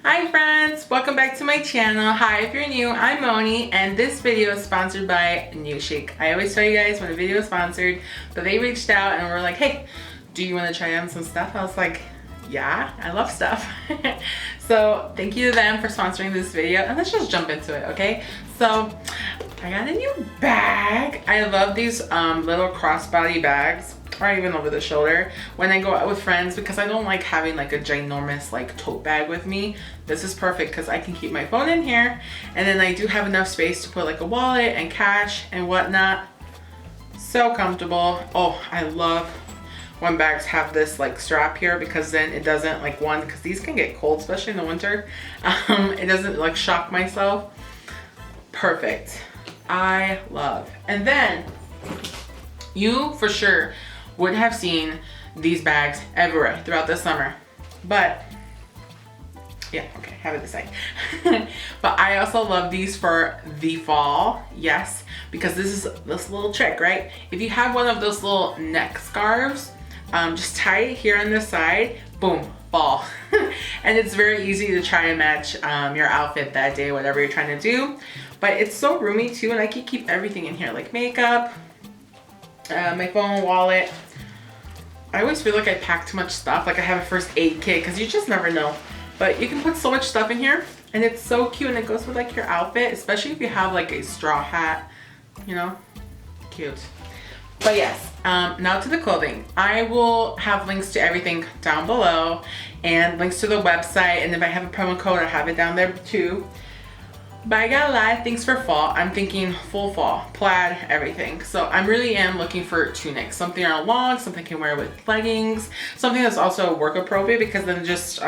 Hi friends, welcome back to my channel. Hi, if you're new, I'm Moni and this video is sponsored by Newchic. I always tell you guys when a video is sponsored, but they reached out and were like, hey, do you want to try on some stuff? I was like, yeah, I love stuff. So thank you to them for sponsoring this video and let's just jump into it, okay? So I got a new bag. I love these little crossbody bags, or even over the shoulder when I go out with friends, because I don't like having like a ginormous like tote bag with me. This is perfect because I can keep my phone in here and then I do have enough space to put like a wallet and cash and whatnot. So comfortable. Oh, I love when bags have this like strap here, because then it doesn't like, one, because these can get cold, especially in the winter. It doesn't like shock myself. Perfect. I love. And then you for sure would have seen these bags everywhere throughout the summer, but yeah, okay, have it this side. But I also love these for the fall, yes, because this is this little trick, right? If you have one of those little neck scarves, just tie it here on this side, boom, fall. And it's very easy to try and match your outfit that day, whatever you're trying to do. But it's so roomy too, and I can keep everything in here, like makeup, my phone, wallet. I always feel like I pack too much stuff, like I have a first aid kit, because you just never know. But you can put so much stuff in here and it's so cute, and it goes with like your outfit, especially if you have like a straw hat, you know, cute. But yes, now to the clothing. I will have links to everything down below and links to the website, and if I have a promo code, I'll have it down there too. But I got a lot of things for fall. I'm thinking full fall, plaid, everything. So I really am looking for tunics, something on long, something I can wear with leggings, something that's also work appropriate, because then it just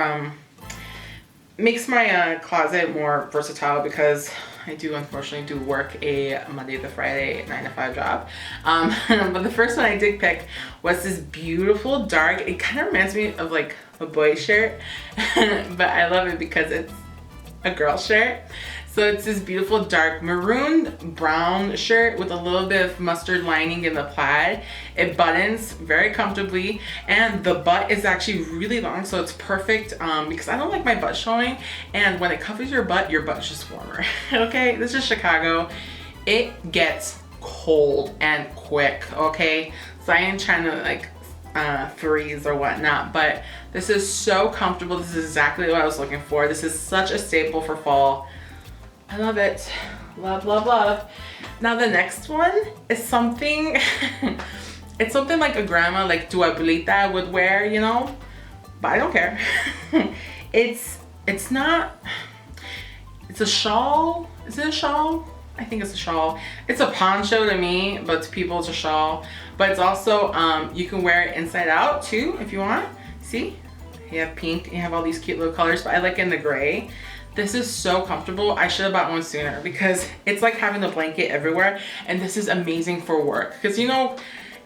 makes my closet more versatile, because I do unfortunately do work a Monday to Friday 9 to 5 job. But the first one I did pick was this beautiful dark, it kind of reminds me of like a boy shirt, but I love it because it's a girl shirt. So it's this beautiful dark maroon brown shirt with a little bit of mustard lining in the plaid. It buttons very comfortably, and the butt is actually really long, so it's perfect because I don't like my butt showing, and when it covers your butt's just warmer. Okay, this is Chicago. It gets cold and quick, okay? So I ain't trying to like freeze or whatnot, but this is so comfortable. This is exactly what I was looking for. This is such a staple for fall. I love it. Love, love, love. Now the next one is something, it's something like a grandma, like tu abuelita would wear, you know, but I don't care. It's not, it's a shawl. Is it a shawl? I think it's a shawl. It's a poncho to me, but to people it's a shawl. But it's also, you can wear it inside out too if you want. See? You have pink, you have all these cute little colors, but I like it in the gray. This is so comfortable. I should have bought one sooner, because it's like having a blanket everywhere, and this is amazing for work. Because you know,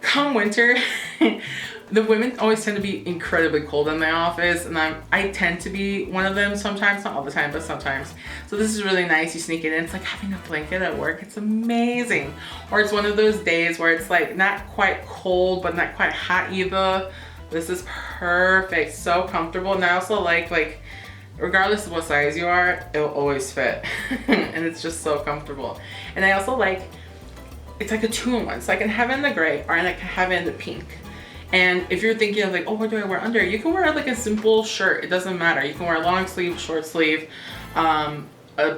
come winter, the women always tend to be incredibly cold in my office, and I tend to be one of them sometimes, not all the time, but sometimes. So this is really nice. You sneak it in. It's like having a blanket at work. It's amazing. Or it's one of those days where it's like not quite cold, but not quite hot either. This is perfect. So comfortable. And I also like regardless of what size you are, it'll always fit. And it's just so comfortable. And I also like, it's like a 2-in-1. So I can have it in the gray, or I can have it in the pink. And if you're thinking of like, oh, what do I wear under? You can wear like a simple shirt. It doesn't matter. You can wear a long sleeve, short sleeve, a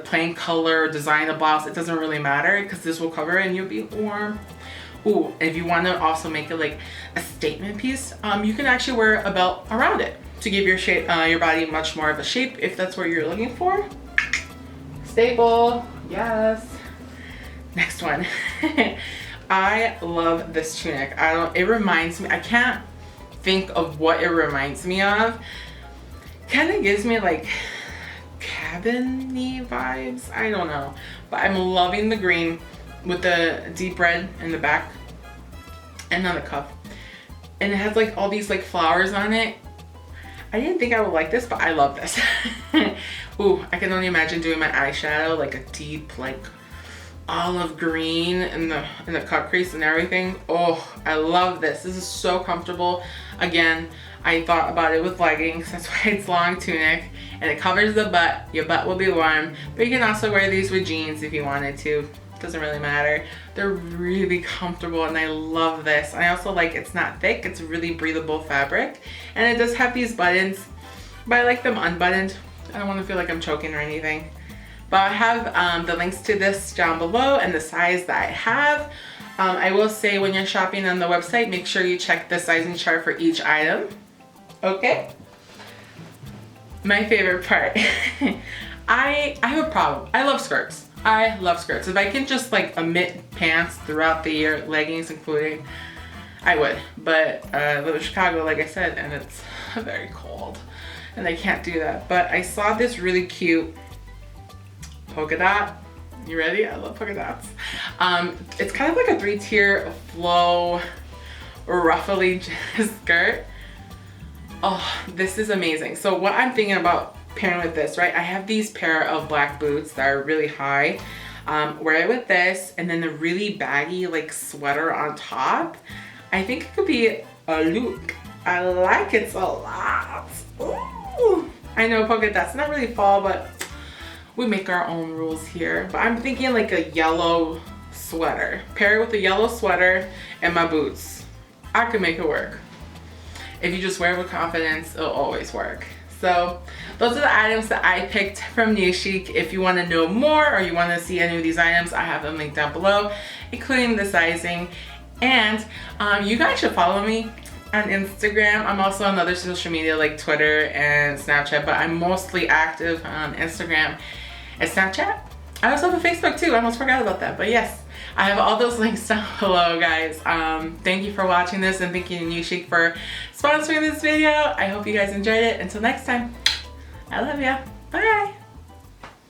plain color, design a blouse. It doesn't really matter, because this will cover it and you'll be warm. Ooh, if you want to also make it like a statement piece, you can actually wear a belt around it to give your shape, your body much more of a shape, if that's what you're looking for. Staple, yes. Next one. I love this tunic. It reminds me, I can't think of what it reminds me of. Kind of gives me like cabin-y vibes. I don't know, but I'm loving the green with the deep red in the back and on the cuff. And it has like all these like flowers on it. I didn't think I would like this, but I love this. Ooh, I can only imagine doing my eyeshadow like a deep like olive green in the cut crease and everything. Oh, I love this. This is so comfortable. Again, I thought about it with leggings. That's why it's long tunic and it covers the butt. Your butt will be warm, but you can also wear these with jeans if you wanted to. Doesn't really matter. They're really comfortable and I love this. I also like it's not thick, it's really breathable fabric, and it does have these buttons, but I like them unbuttoned. I don't want to feel like I'm choking or anything. But I have the links to this down below and the size that I have. I will say when you're shopping on the website, make sure you check the sizing chart for each item. Okay? My favorite part. I have a problem. I love skirts. I love skirts. If I can just like omit pants throughout the year, leggings including, I would. But I live in Chicago, like I said, and it's very cold and I can't do that. But I saw this really cute polka dot. You ready? I love polka dots. It's kind of like a 3-tier flow ruffly skirt. Oh, this is amazing. So what I'm thinking about pairing with this, right? I have these pair of black boots that are really high. Wear it with this and then the really baggy like sweater on top. I think it could be a look. I like it a lot. Ooh. I know polka dots not really fall, but we make our own rules here. But I'm thinking like a yellow sweater. Pair it with a yellow sweater and my boots. I could make it work. If you just wear it with confidence, it'll always work. So those are the items that I picked from Newchic. If you want to know more or you want to see any of these items, I have them linked down below, including the sizing. And you guys should follow me on Instagram. I'm also on other social media like Twitter and Snapchat, but I'm mostly active on Instagram and Snapchat. I also have a Facebook too. I almost forgot about that, but yes. I have all those links down below, guys. Thank you for watching this and thank you to Newchic for sponsoring this video. I hope you guys enjoyed it. Until next time, I love ya. Bye.